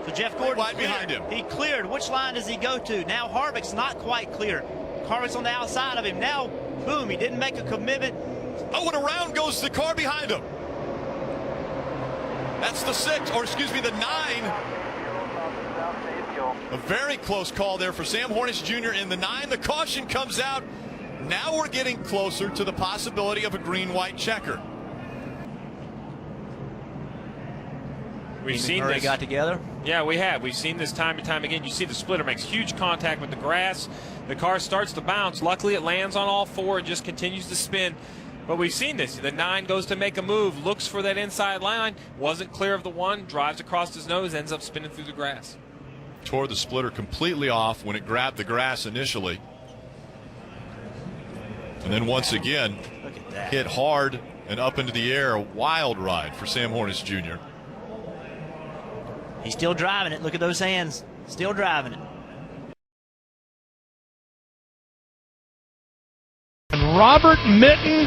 So Jeff Gordon wide behind him. He cleared. Which line does he go to? Now Harvick's not quite clear. Harvick's on the outside of him. Now, boom, he didn't make a commitment. Oh, and around goes the car behind him. That's the 6, or excuse me, the 9. A very close call there for Sam Hornish Jr. in the 9. The caution comes out. Now we're getting closer to the possibility of a green-white checker. We've seen this. this. Got together. Yeah, we have. We've seen this time and time again. You see the splitter makes huge contact with the grass. The car starts to bounce. Luckily, it lands on all four. It just continues to spin. But we've seen this. The 9 goes to make a move, looks for that inside line, wasn't clear of the 1, drives across his nose, ends up spinning through the grass. Tore the splitter completely off when it grabbed the grass initially. And then once again, hit hard and up into the air. A wild ride for Sam Hornish Jr. He's still driving it. Look at those hands. Still driving it. And Robert Mitten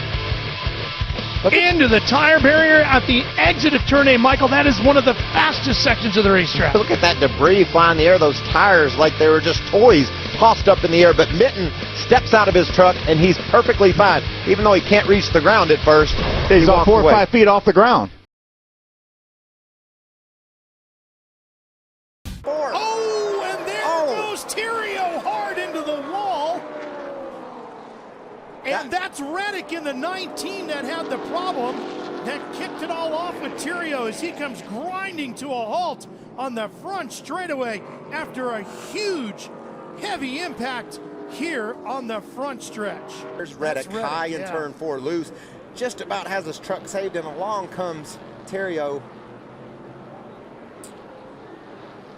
into the tire barrier at the exit of turn 8. Michael, that is one of the fastest sections of the racetrack. Look at that debris flying in the air, those tires like they were just toys tossed up in the air. But Mitten steps out of his truck, and he's perfectly fine. Even though he can't reach the ground at first, he's about 4 or 5 feet off the ground. Oh, and there goes Thierio hard into the wall. And that's Reddick in the 19 that had the problem, that kicked it all off with Thierio as he comes grinding to a halt on the front straightaway after a huge, heavy impact here on the front stretch. There's Reddick high in turn 4 loose. Just about has his truck saved, and along comes Thierio.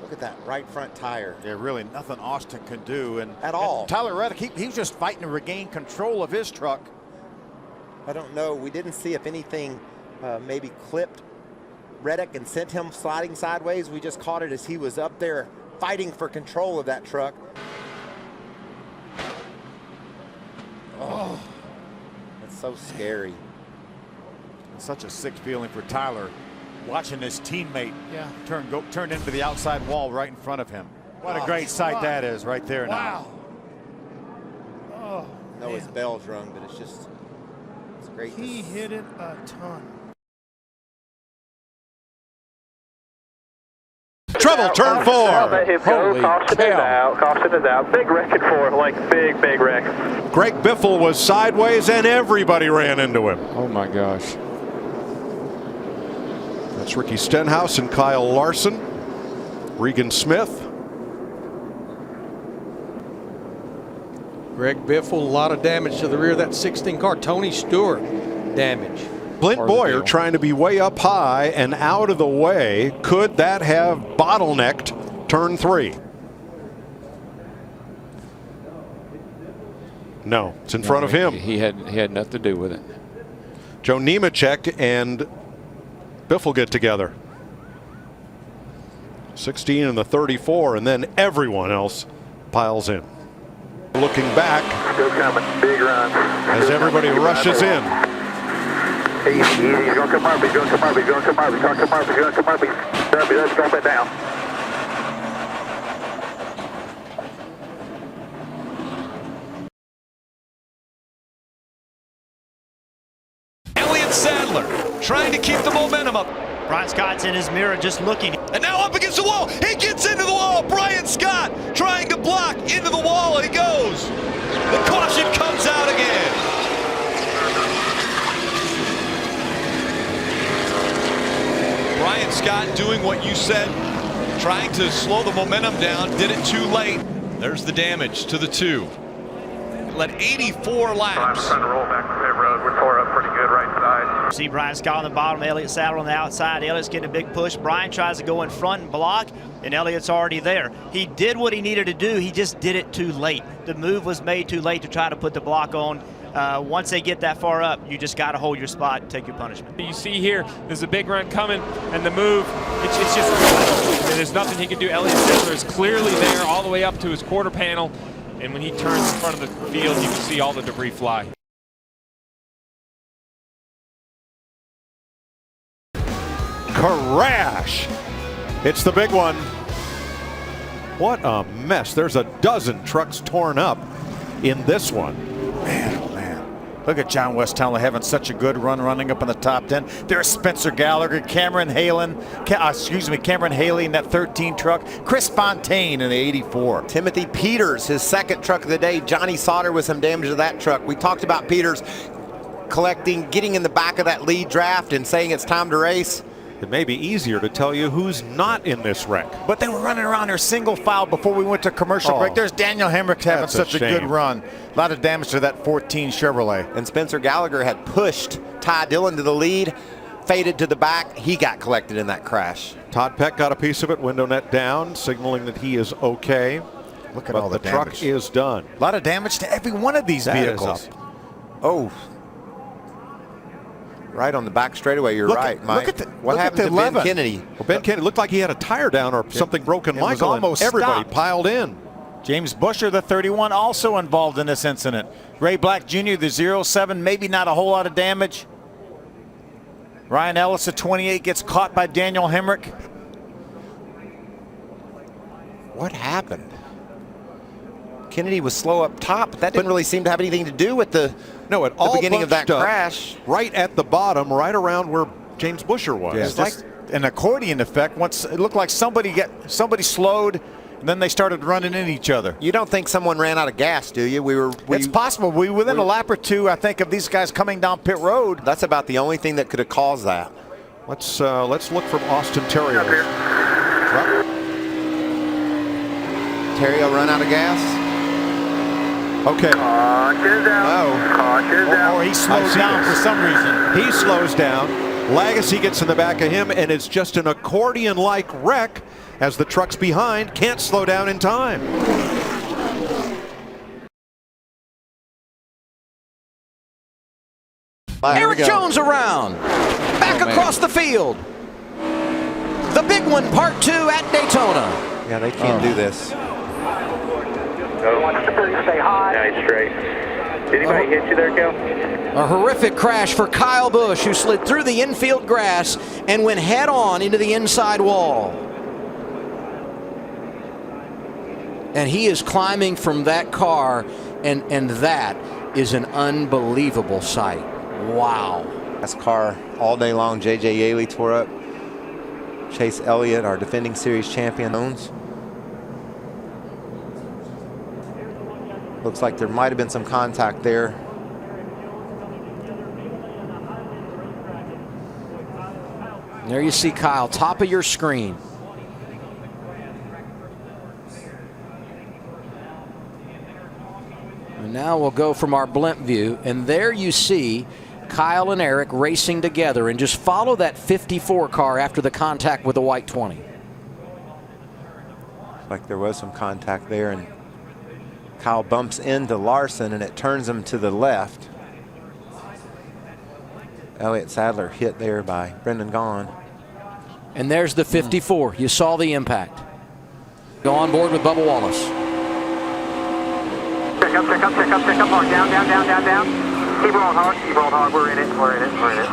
Look at that right front tire. Yeah, really nothing Austin can do at all. Tyler Reddick, he was just fighting to regain control of his truck. I don't know. We didn't see if anything maybe clipped Reddick and sent him sliding sideways. We just caught it as he was up there fighting for control of that truck. Oh, that's so scary. It's such a sick feeling for Tyler, watching his teammate turn into the outside wall right in front of him. What a great sight that is right there now. Oh, I know his bell's rung, but it's great. He hit it a ton. Trouble, turn 4. Holy caution is out. Caution is out. Big wreck at 4, like big wreck. Greg Biffle was sideways and everybody ran into him. Oh my gosh. That's Ricky Stenhouse and Kyle Larson. Regan Smith. Greg Biffle, a lot of damage to the rear of that 16 car. Tony Stewart, damage. Clint Boyer trying to be way up high and out of the way. Could that have bottlenecked turn 3? No, it's in front of him. He had nothing to do with it. Joe Nemechek and Biffle get together. 16 and the 34, and then everyone else piles in. Looking back Still coming. Big run. as everybody rushes in. Easy. He's going to come up. He's going to come up. He's going to come up. He's going to come up. He's going to come up. Let's drop it down. Elliott Sadler trying to keep the momentum up. Brian Scott's in his mirror just looking. And now up against the wall. He gets into the wall. Brian Scott trying to block into the wall. And he goes. The caution comes out again. Brian Scott doing what you said, trying to slow the momentum down, did it too late. There's the damage to the 2. Led 84 laps. Trying to roll back from pit road. We're tore up pretty good right side. See Brian Scott on the bottom, Elliott Sadler on the outside. Elliott's getting a big push. Brian tries to go in front and block, and Elliott's already there. He did what he needed to do. He just did it too late. The move was made too late to try to put the block on. Once they get that far up, you just got to hold your spot and take your punishment. You see here, there's a big run coming, and the move, it's just, there's nothing he can do. Elliott Sadler is clearly there all the way up to his quarter panel, and when he turns in front of the field, you can see all the debris fly. Crash. It's the big one. What a mess. There's a dozen trucks torn up in this one. Man, oh man. Look at John West Townley having such a good run running up in the top 10. There's Spencer Gallagher, Cameron Haley in that 13 truck. Chris Fontaine in the 84. Timothy Peters, his second truck of the day. Johnny Sauter with some damage to that truck. We talked about Peters getting in the back of that lead draft and saying it's time to race. It may be easier to tell you who's not in this wreck. But they were running around there single file before we went to commercial break. There's Daniel Hemrick having such a good run. A lot of damage to that 14 Chevrolet. And Spencer Gallagher had pushed Ty Dillon to the lead, faded to the back. He got collected in that crash. Todd Peck got a piece of it, window net down, signaling that he is okay. Look at all the damage. Truck is done. A lot of damage to every one of these vehicles. Oh. Right on the back straightaway, you're right, Mike. What happened to Ben Kennedy? Well, Ben Kennedy looked like he had a tire down or something broken. Michael, and everybody piled in. James Busher, the 31, also involved in this incident. Ray Black Jr., the 07, maybe not a whole lot of damage. Ryan Ellis, the 28, gets caught by Daniel Hemrick. What happened? Kennedy was slow up top, but that didn't really seem to have anything to do with the beginning of that crash. Right at the bottom, right around where James Busher was. Yeah, it's like an accordion effect. Once it looked like somebody slowed, and then they started running in each other. You don't think someone ran out of gas, do you? It's possible. Within a lap or two, I think, of these guys coming down pit road. That's about the only thing that could have caused that. Let's look from Austin Terrio. Terrio run out of gas? Okay. Caution down. Caution down. Or he slows down for some reason. He slows down. Lagacy gets in the back of him, and it's just an accordion-like wreck as the trucks behind can't slow down in time. Eric Jones around. Back across the field. The big one, part 2 at Daytona. Yeah, they can't do this. Stay high. Nice straight. Did anybody hit you there, Cal? A horrific crash for Kyle Busch, who slid through the infield grass and went head on into the inside wall. And he is climbing from that car, and that is an unbelievable sight. Wow. Nascar all day long. J.J. Yaley tore up. Chase Elliott, our defending series champion, owns. Looks like there might have been some contact there. There you see Kyle, top of your screen. And now we'll go from our blimp view, and there you see Kyle and Eric racing together, and just follow that 54 car after the contact with the white 20. Like there was some contact there, and Kyle bumps into Larson, and it turns him to the left. Elliott Sadler hit there by Brendan Gaughan. And there's the 54. You saw the impact. Go on board with Bubba Wallace. Check up, check up, check up, check up. Hard. Down, down, down, down, down. Keep rolling hard, keep rolling hard. We're in it, we're in it, we're in it.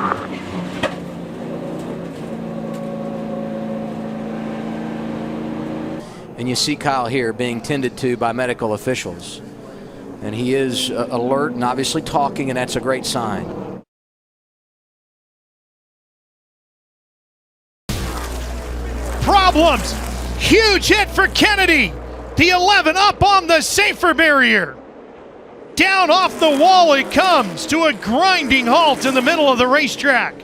And you see Kyle here being tended to by medical officials. And he is alert and obviously talking, and that's a great sign. Problems. Huge hit for Kennedy. The 11 up on the safer barrier. Down off the wall it comes to a grinding halt in the middle of the racetrack.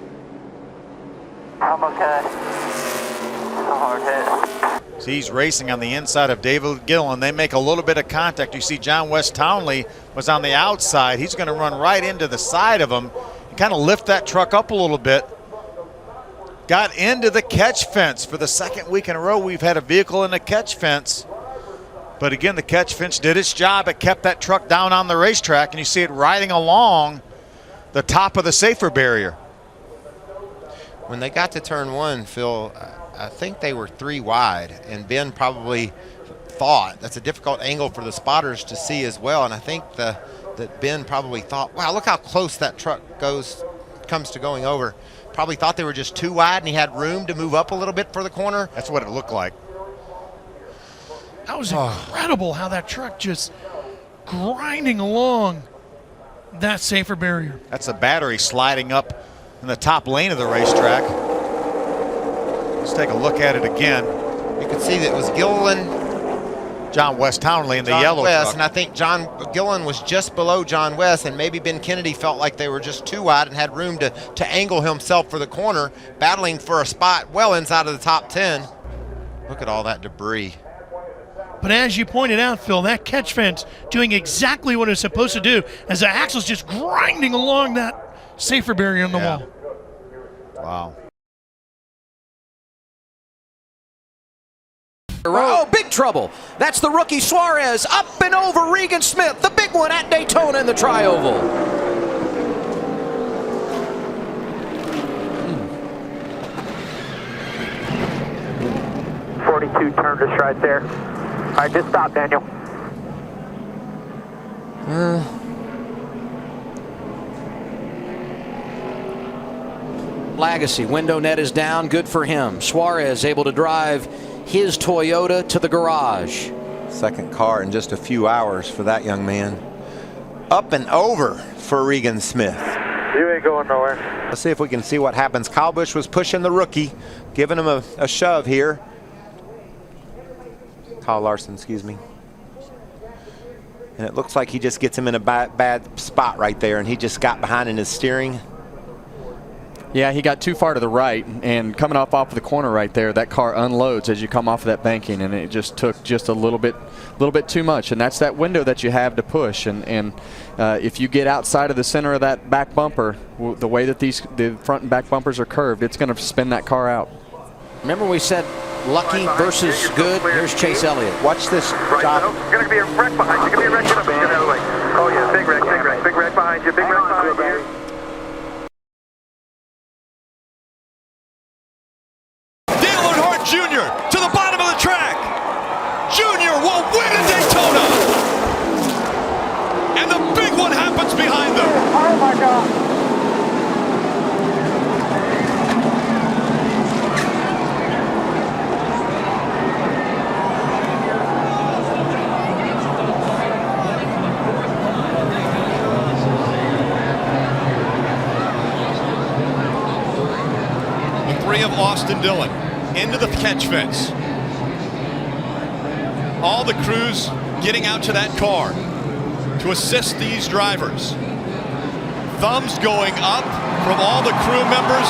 I'm okay. A hard hit. So he's racing on the inside of David Gillen. They make a little bit of contact. You see John West Townley was on the outside. He's going to run right into the side of him and kind of lift that truck up a little bit. Got into the catch fence. For the second week in a row, we've had a vehicle in the catch fence. But again, the catch fence did its job. It kept that truck down on the racetrack, and you see it riding along the top of the safer barrier. When they got to turn 1, Phil, I think they were 3 wide, and Ben probably thought that's a difficult angle for the spotters to see as well. And I think that Ben probably thought, wow, look how close that truck comes to going over. Probably thought they were just 2 wide, and he had room to move up a little bit for the corner. That's what it looked like. That was incredible how that truck just grinding along that safer barrier. That's a battery sliding up in the top lane of the racetrack. Let's take a look at it again. You can see that it was Gilliland, John West Townley in the yellow West, truck. and I think John Gilliland was just below John West, and maybe Ben Kennedy felt like they were just too wide and had room to angle himself for the corner, battling for a spot well inside of the top 10. Look at all that debris. But as you pointed out, Phil, that catch fence doing exactly what it's supposed to do as the axle's just grinding along that safer barrier on the wall. Wow. Oh, big trouble. That's the rookie Suarez up and over Regan Smith, the big one at Daytona in the Tri-Oval. 42 turned us right there. All right, just stop, Daniel. Lagasse, window net is down, good for him. Suarez able to drive his Toyota to the garage. Second car in just a few hours for that young man. Up and over for Regan Smith. You ain't going nowhere. Let's see if we can see what happens. Kyle Busch was pushing the rookie, giving him a shove here. Kyle Larson, excuse me. And it looks like he just gets him in a bad spot right there, and he just got behind in his steering. Yeah, he got too far to the right, and coming off of the corner right there, that car unloads as you come off of that banking, and it just took just a little bit too much. And that's that window that you have to push. And if you get outside of the center of that back bumper, the way that the front and back bumpers are curved, it's going to spin that car out. Remember we said lucky versus good? Here's Chase Elliott. Watch this Right, job. there's going to be a wreck behind you. Going to be a wreck. Get up and get out of the way. Oh, yeah, big wreck, big wreck. Big wreck behind you. Big wreck behind you. Jr. to the bottom of the track. Junior will win at Daytona. And the big one happens behind them. Oh, my God. The three of Austin Dillon into the catch fence. All the crews getting out to that car to assist these drivers. Thumbs going up from all the crew members,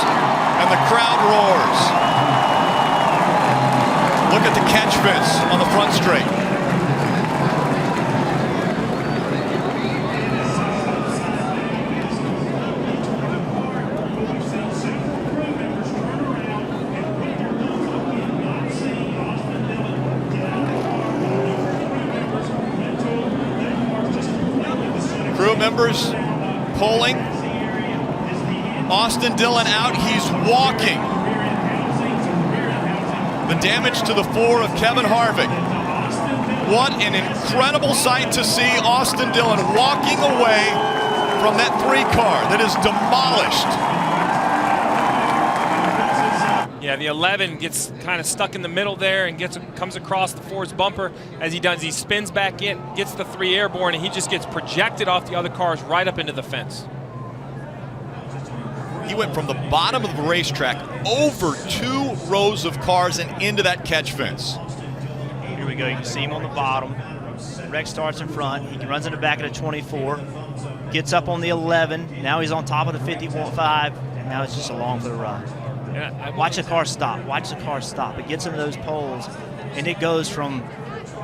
and the crowd roars. Look at the catch fence on the front straight. Crew members pulling. Austin Dillon out, he's walking. The damage to the four of Kevin Harvick. What an incredible sight to see Austin Dillon walking away from that 3 car that is demolished. Yeah, the 11 gets kind of stuck in the middle there and comes across the 4's bumper. As he does, he spins back in, gets the 3 airborne, and he just gets projected off the other cars right up into the fence. He went from the bottom of the racetrack over 2 rows of cars and into that catch fence. Here we go. You can see him on the bottom. Rex starts in front. He runs in the back of the 24. Gets up on the 11. Now he's on top of the 51.5. And now it's just along for the ride. Watch the car stop. Watch the car stop. It gets into those poles, and it goes from,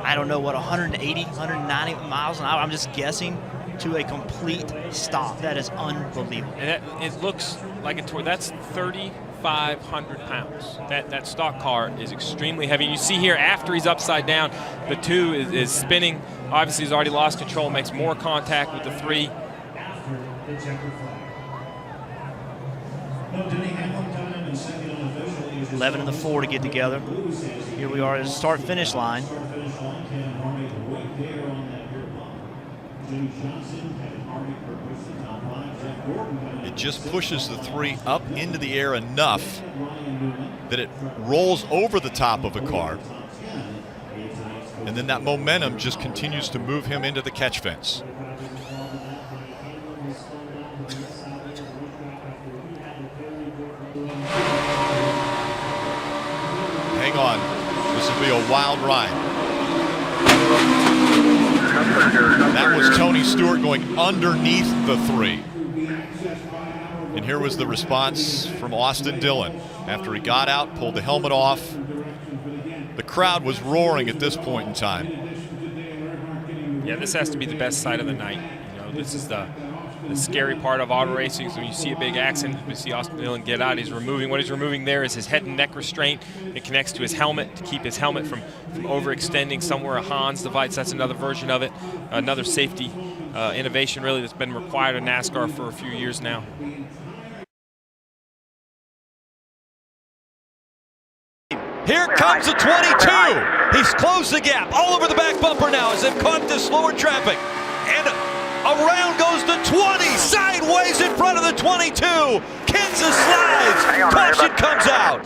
I don't know what, 180, 190 miles an hour, I'm just guessing, to a complete stop. That is unbelievable. And it looks like that's 3,500 pounds. That stock car is extremely heavy. And you see here, after he's upside down, the 2 is spinning. Obviously, he's already lost control, makes more contact with the 3. 11 and the 4 to get together. Here we are at the start-finish line. It just pushes the 3 up into the air enough that it rolls over the top of a car. And then that momentum just continues to move him into the catch fence. Hang on. This will be a wild ride. That was Tony Stewart going underneath the 3. And here was the response from Austin Dillon. After he got out, pulled the helmet off. The crowd was roaring at this point in time. Yeah, this has to be the best sight of the night. You know, this is the scary part of auto racing is when you see a big accident, we see Austin Dillon get out. What he's removing there is his head and neck restraint. It connects to his helmet to keep his helmet from overextending somewhere a Hans device. That's another version of it. Another safety innovation really that's been required in NASCAR for a few years now. Here comes the 22. He's closed the gap all over the back bumper now as they've caught this slower traffic. And around goes the 20, sideways in front of the 22. Kansas slides, caution comes out.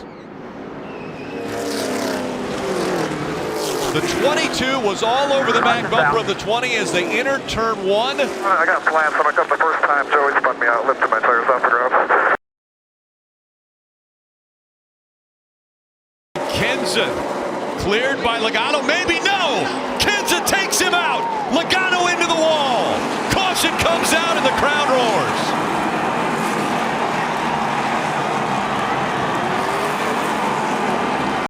The 22 was all over the back bumper of the 20 as they entered turn 1. I got plans when I come the first time. Joey spun me out, lifted my tires off the ground. Kenzen cleared by Logano, maybe